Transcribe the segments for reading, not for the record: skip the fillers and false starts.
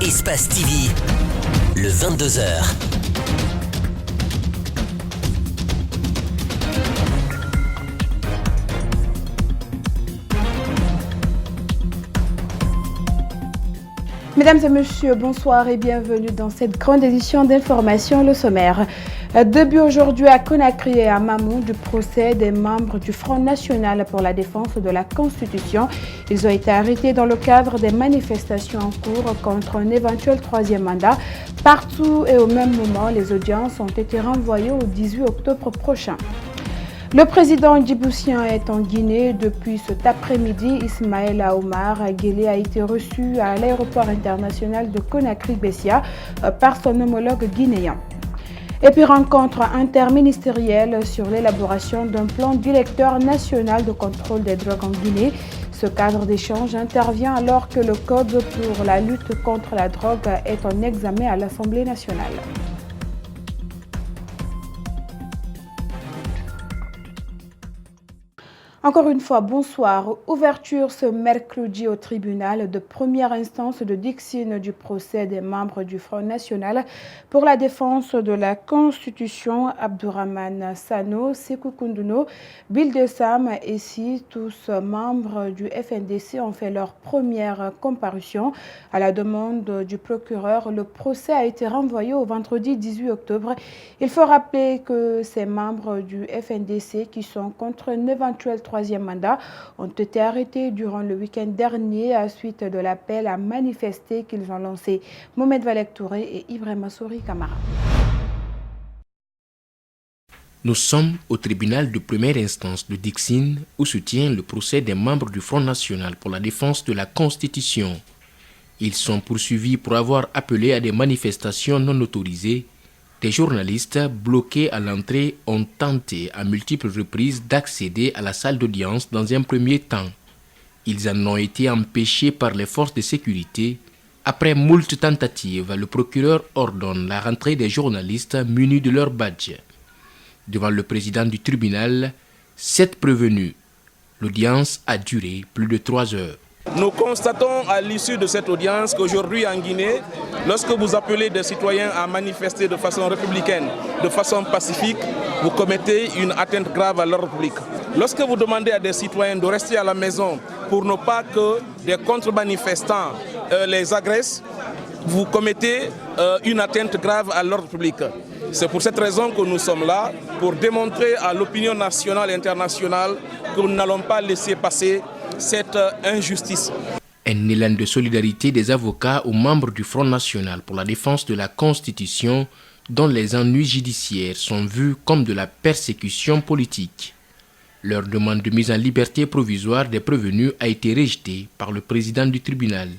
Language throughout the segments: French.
Espace TV, le 22h. Mesdames et messieurs, bonsoir et bienvenue dans cette grande édition d'information, le sommaire. Début aujourd'hui à Conakry et à Mamou du procès des membres du Front National pour la défense de la Constitution. Ils ont été arrêtés dans le cadre des manifestations en cours contre un éventuel troisième mandat. Partout et au même moment, les audiences ont été renvoyées au 18 octobre prochain. Le président djiboutien est en Guinée depuis cet après-midi. Ismaïla Omar Guelleh a été reçu à l'aéroport international de Conakry-Bessia par son homologue guinéen. Et puis rencontre interministérielle sur l'élaboration d'un plan directeur national de contrôle des drogues en Guinée. Ce cadre d'échange intervient alors que le Code pour la lutte contre la drogue est en examen à l'Assemblée nationale. Encore une fois, bonsoir. Ouverture ce mercredi au tribunal de première instance de Dixine du procès des membres du Front National pour la défense de la Constitution. Abdourahmane Sano, Sékou Koundouno, Bilde Sam et si tous membres du FNDC ont fait leur première comparution. À la demande du procureur, le procès a été renvoyé au vendredi 18 octobre. Il faut rappeler que ces membres du FNDC qui sont contre un éventuel troisième mandat ont été arrêtés durant le week-end dernier à suite de l'appel à manifester qu'ils ont lancé. Mohamed Valek Touré et Ibrahima Souri Kamara. Nous sommes au tribunal de première instance de Dixine où se tient le procès des membres du Front National pour la défense de la Constitution. Ils sont poursuivis pour avoir appelé à des manifestations non autorisées. Des journalistes bloqués à l'entrée ont tenté à multiples reprises d'accéder à la salle d'audience dans un premier temps. Ils en ont été empêchés par les forces de sécurité. Après moult tentatives, le procureur ordonne la rentrée des journalistes munis de leur badge. Devant le président du tribunal, 7 prévenus. L'audience a duré plus de 3 heures. Nous constatons à l'issue de cette audience qu'aujourd'hui en Guinée, lorsque vous appelez des citoyens à manifester de façon républicaine, de façon pacifique, vous commettez une atteinte grave à l'ordre public. Lorsque vous demandez à des citoyens de rester à la maison pour ne pas que des contre-manifestants les agressent, vous commettez une atteinte grave à l'ordre public. C'est pour cette raison que nous sommes là, pour démontrer à l'opinion nationale et internationale que nous n'allons pas laisser passer cette injustice. Un élan de solidarité des avocats aux membres du Front National pour la défense de la Constitution, dont les ennuis judiciaires sont vus comme de la persécution politique. Leur demande de mise en liberté provisoire des prévenus a été rejetée par le président du tribunal.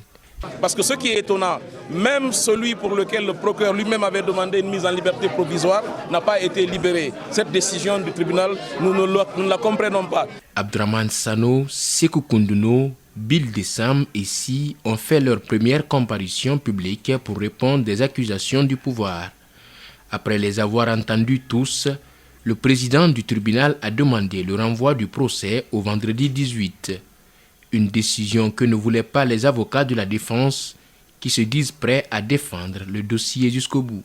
Parce que ce qui est étonnant, même celui pour lequel le procureur lui-même avait demandé une mise en liberté provisoire n'a pas été libéré. Cette décision du tribunal, nous ne la comprenons pas. Abdourahmane Sano, Sékou Koundouno, Bilde Sam et Si ont fait leur première comparution publique pour répondre des accusations du pouvoir. Après les avoir entendus tous, le président du tribunal a demandé le renvoi du procès au vendredi 18. Une décision que ne voulaient pas les avocats de la défense qui se disent prêts à défendre le dossier jusqu'au bout.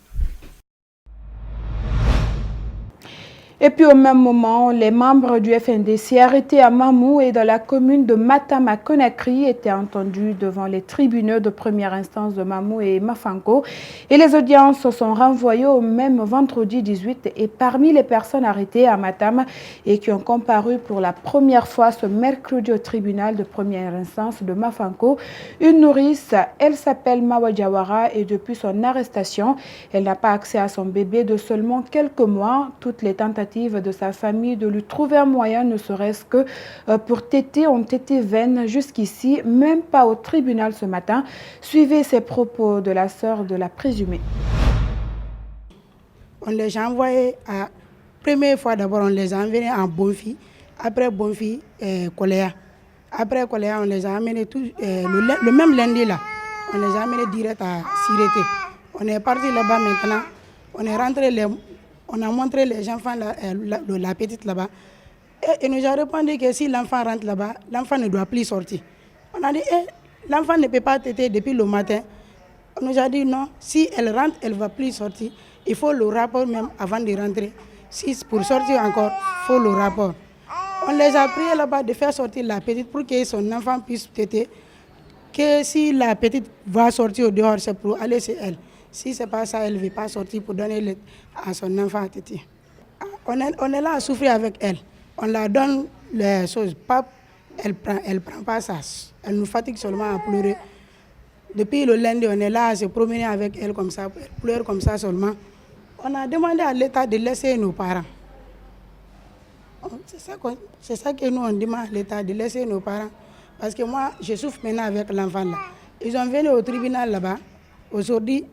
Et puis au même moment, les membres du FNDC arrêtés à Mamou et dans la commune de Matam à Conakry étaient entendus devant les tribunaux de première instance de Mamou et Mafanko. Et les audiences sont renvoyées au même vendredi 18. Et parmi les personnes arrêtées à Matam et qui ont comparu pour la première fois ce mercredi au tribunal de première instance de Mafanko, une nourrice, elle s'appelle Mawa Diawara et depuis son arrestation, elle n'a pas accès à son bébé de seulement quelques mois. Toutes les tentatives de sa famille de lui trouver un moyen, ne serait-ce que pour téter, ont été vaines jusqu'ici, même pas au tribunal ce matin. Suivez ces propos de la sœur de la présumée. On les a envoyés à... Première fois d'abord, on les a envoyés en Bonfi, après Bonfi, Koléa. Après Koléa, on les a amenés tous, le même lundi là, on les a amenés direct à Sirété. On est parti là-bas maintenant, on est rentré on a montré les enfants, la petite là-bas. Et il nous a répondu que si l'enfant rentre là-bas, l'enfant ne doit plus sortir. On a dit, l'enfant ne peut pas téter depuis le matin. On nous a dit non, si elle rentre, elle ne va plus sortir. Il faut le rapport même avant de rentrer. Si pour sortir encore, il faut le rapport. On les a priés là-bas de faire sortir la petite pour que son enfant puisse téter. Que si la petite va sortir au dehors, c'est pour aller chez elle. Si ce n'est pas ça, elle ne veut pas sortir pour donner à son enfant à téter. On est là à souffrir avec elle. On la donne les choses. Pape, elle prend pas ça. Elle nous fatigue seulement à pleurer. Depuis le lundi, on est là à se promener avec elle comme ça. Elle pleure comme ça seulement. On a demandé à l'État de laisser nos parents. C'est ça que nous on demande à l'État, de laisser nos parents. Parce que moi, je souffre maintenant avec l'enfant là. Ils ont venu au tribunal là-bas. Aujourd'hui,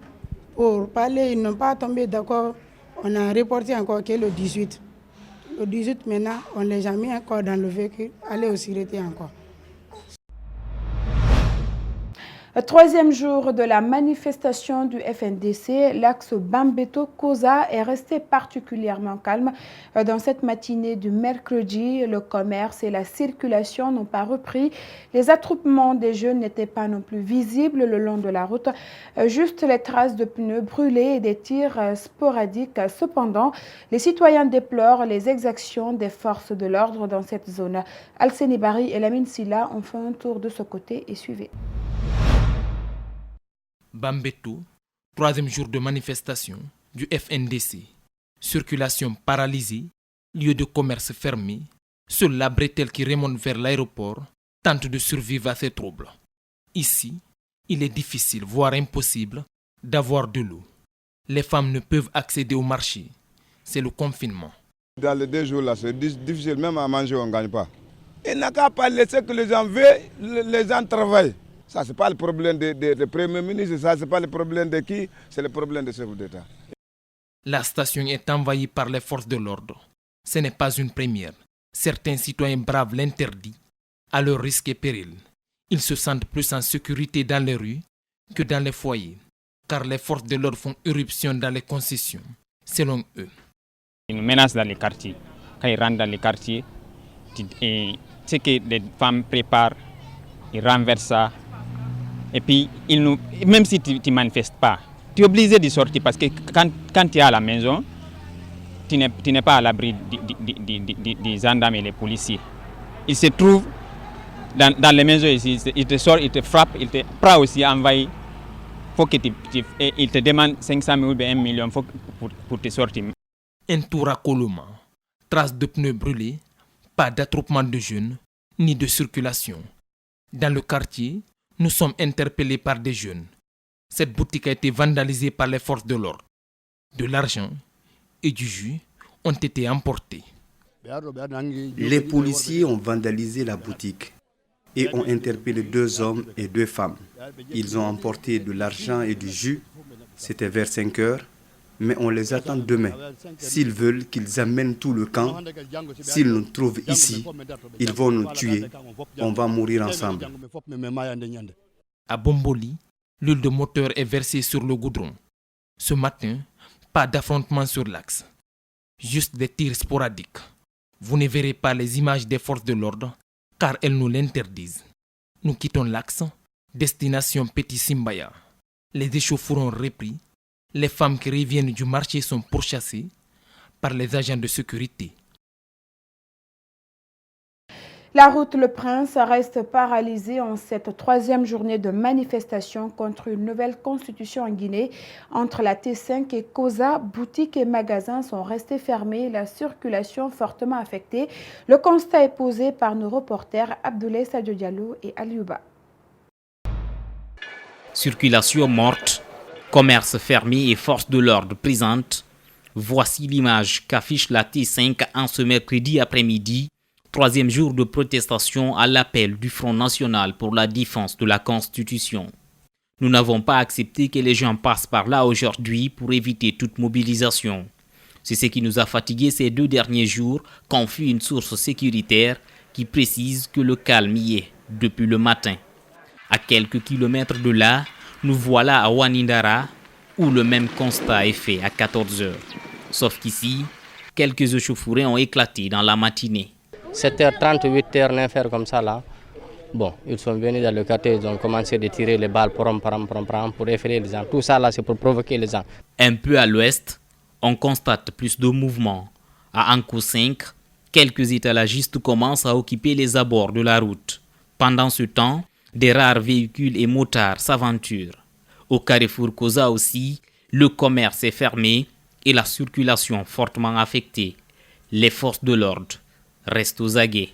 pour parler, ils n'ont pas tombé d'accord. On a reporté encore que le 18. Le 18 maintenant, on les a mis encore dans le véhicule, aller au sûreté encore. Troisième jour de la manifestation du FNDC, l'axe Bambeto-Koza est resté particulièrement calme. Dans cette matinée du mercredi, le commerce et la circulation n'ont pas repris. Les attroupements des jeunes n'étaient pas non plus visibles le long de la route. Juste les traces de pneus brûlés et des tirs sporadiques. Cependant, les citoyens déplorent les exactions des forces de l'ordre dans cette zone. Alceni Bari et Lamine Silla ont fait un tour de ce côté et suivez. Bambeto, troisième jour de manifestation du FNDC. Circulation paralysée, lieu de commerce fermé. Seule la bretelle qui remonte vers l'aéroport tente de survivre à ces troubles. Ici, il est difficile, voire impossible, d'avoir de l'eau. Les femmes ne peuvent accéder au marché. C'est le confinement. Dans les 2 jours là, c'est difficile, même à manger, on ne gagne pas. Il n'a qu'à pas laisser que les gens veulent, les gens travaillent. Ça, ce n'est pas le problème du Premier ministre, ça, ce n'est pas le problème de qui, c'est le problème des chefs d'État. La station est envahie par les forces de l'ordre. Ce n'est pas une première. Certains citoyens bravent l'interdit, à leur risque et péril. Ils se sentent plus en sécurité dans les rues que dans les foyers, car les forces de l'ordre font éruption dans les concessions, selon eux. Une menace dans les quartiers. Quand ils rentrent dans les quartiers, ce que les femmes préparent, ils renversent ça. Et puis, même si tu ne manifestes pas, tu es obligé de sortir parce que quand tu es à la maison, tu n'es pas à l'abri des gendarmes et des policiers. Ils se trouvent dans les maisons ici, ils te sortent, ils te frappent, ils te prennent aussi envahir. Ils te demandent 500 000 ou 1 million pour te sortir. Un tour à Koloma, traces de pneus brûlés, pas d'attroupement de jeunes, ni de circulation. Dans le quartier, nous sommes interpellés par des jeunes. Cette boutique a été vandalisée par les forces de l'ordre. De l'argent et du jus ont été emportés. Les policiers ont vandalisé la boutique et ont interpellé 2 hommes et 2 femmes. Ils ont emporté de l'argent et du jus. C'était vers 5 heures, mais on les attend demain. S'ils veulent qu'ils amènent tout le camp, s'ils nous trouvent ici, ils vont nous tuer. On va mourir ensemble. À Bomboli, l'huile de moteur est versée sur le goudron. Ce matin, pas d'affrontement sur l'axe. Juste des tirs sporadiques. Vous ne verrez pas les images des forces de l'ordre, car elles nous l'interdisent. Nous quittons l'axe, destination Petit Simbaya. Les échauffourées ont repris. Les femmes qui reviennent du marché sont pourchassées par les agents de sécurité. La route Le Prince reste paralysée en cette 3e journée de manifestation contre une nouvelle constitution en Guinée. Entre la T5 et Koza, boutiques et magasins sont restés fermés, la circulation fortement affectée. Le constat est posé par nos reporters Abdoulaye Sadio Diallo et Aliouba. Circulation morte, commerce fermé et forces de l'ordre présentes. Voici l'image qu'affiche la T5 en ce mercredi après-midi. 3e jour de protestation à l'appel du Front National pour la défense de la Constitution. Nous n'avons pas accepté que les gens passent par là aujourd'hui pour éviter toute mobilisation. C'est ce qui nous a fatigués ces 2 derniers jours, confie une source sécuritaire qui précise que le calme y est depuis le matin. À quelques kilomètres de là, nous voilà à Wanindara, où le même constat est fait à 14 heures. Sauf qu'ici, quelques échauffourées ont éclaté dans la matinée. 7h30, 8h, 9h comme ça là. Bon, ils sont venus dans le quartier, ils ont commencé de tirer les balles pour effrayer les gens. Tout ça là, c'est pour provoquer les gens. Un peu à l'ouest, on constate plus de mouvements. À Anko 5, quelques étalagistes commencent à occuper les abords de la route. Pendant ce temps, des rares véhicules et motards s'aventurent. Au carrefour Koza aussi, le commerce est fermé et la circulation fortement affectée. Les forces de l'ordre restent aux aguets.